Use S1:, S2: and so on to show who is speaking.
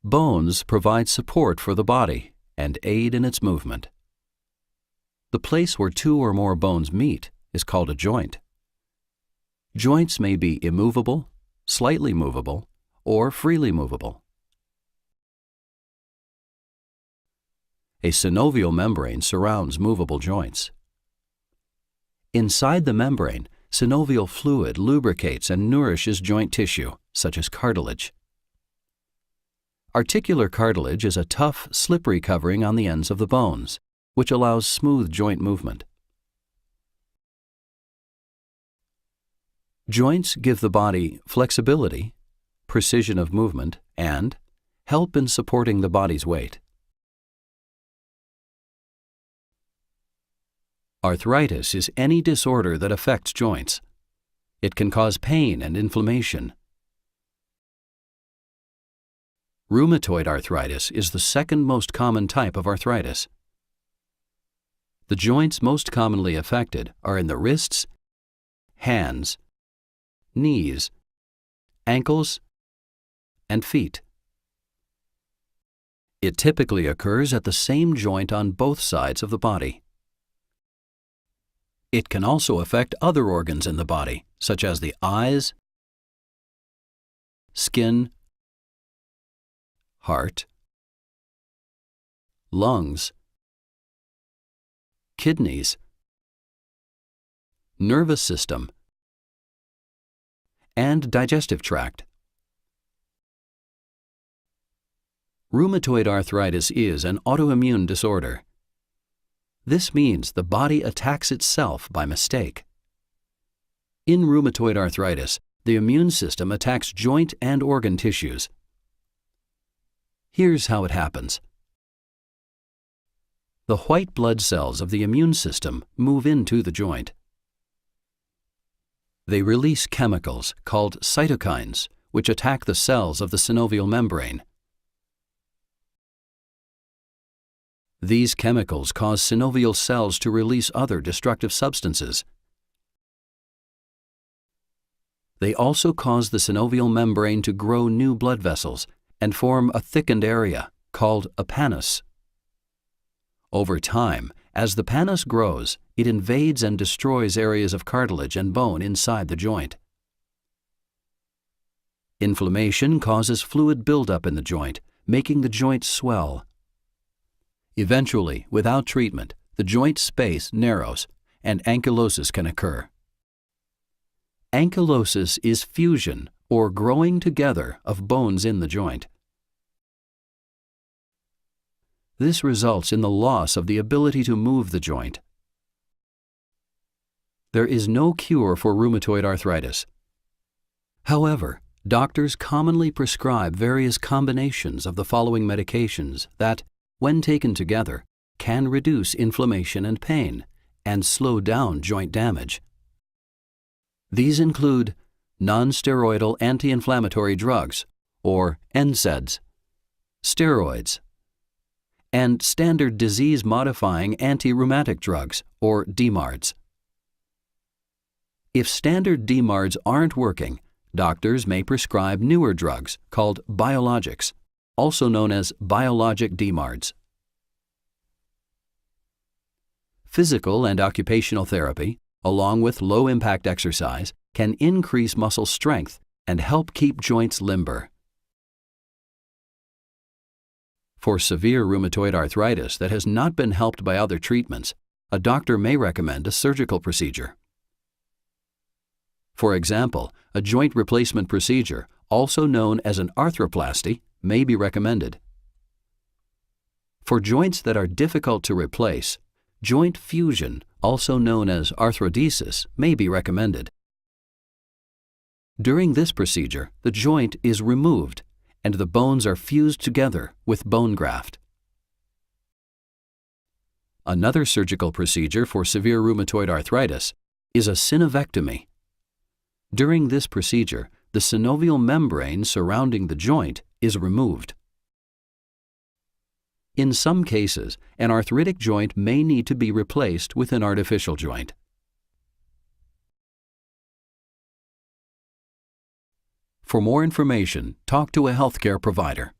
S1: Bones provide support for the body and aid in its movement. The place where two or more bones meet is called a joint. Joints may be immovable, slightly movable, or freely movable. A synovial membrane surrounds movable joints. Inside the membrane, synovial fluid lubricates and nourishes joint tissue, such as cartilage. Articular cartilage is a tough, slippery covering on the ends of the bones, which allows smooth joint movement. Joints give the body flexibility, precision of movement, and help in supporting the body's weight. Arthritis is any disorder that affects joints. It can cause pain and inflammation. Rheumatoid arthritis is the second most common type of arthritis. The joints most commonly affected are in the wrists, hands, knees, ankles, and feet. It typically occurs at the same joint on both sides of the body. It can also affect other organs in the body, such as the eyes, skin, heart, lungs, kidneys, nervous system, and digestive tract. Rheumatoid arthritis is an autoimmune disorder. This means the body attacks itself by mistake. In rheumatoid arthritis, the immune system attacks joint and organ tissues. Here's how it happens. The white blood cells of the immune system move into the joint. They release chemicals called cytokines, which attack the cells of the synovial membrane. These chemicals cause synovial cells to release other destructive substances. They also cause the synovial membrane to grow new blood vessels and form a thickened area called a pannus. Over time, as the pannus grows, it invades and destroys areas of cartilage and bone inside the joint. Inflammation causes fluid buildup in the joint, making the joint swell. Eventually, without treatment, the joint space narrows and ankylosis can occur. Ankylosis is fusion or growing together of bones in the joint. This results in the loss of the ability to move the joint. There is no cure for rheumatoid arthritis. However, doctors commonly prescribe various combinations of the following medications that, when taken together, can reduce inflammation and pain and slow down joint damage. These include non-steroidal anti-inflammatory drugs, or NSAIDs, steroids, and standard disease-modifying anti-rheumatic drugs, or DMARDs. If standard DMARDs aren't working, doctors may prescribe newer drugs called biologics, also known as biologic DMARDs. Physical and occupational therapy, along with low-impact exercise, can increase muscle strength and help keep joints limber. For severe rheumatoid arthritis that has not been helped by other treatments, a doctor may recommend a surgical procedure. For example, a joint replacement procedure, also known as an arthroplasty, may be recommended. For joints that are difficult to replace, joint fusion, also known as arthrodesis, may be recommended. During this procedure, the joint is removed and the bones are fused together with bone graft. Another surgical procedure for severe rheumatoid arthritis is a synovectomy. During this procedure, the synovial membrane surrounding the joint is removed. In some cases, an arthritic joint may need to be replaced with an artificial joint. For more information, talk to a healthcare provider.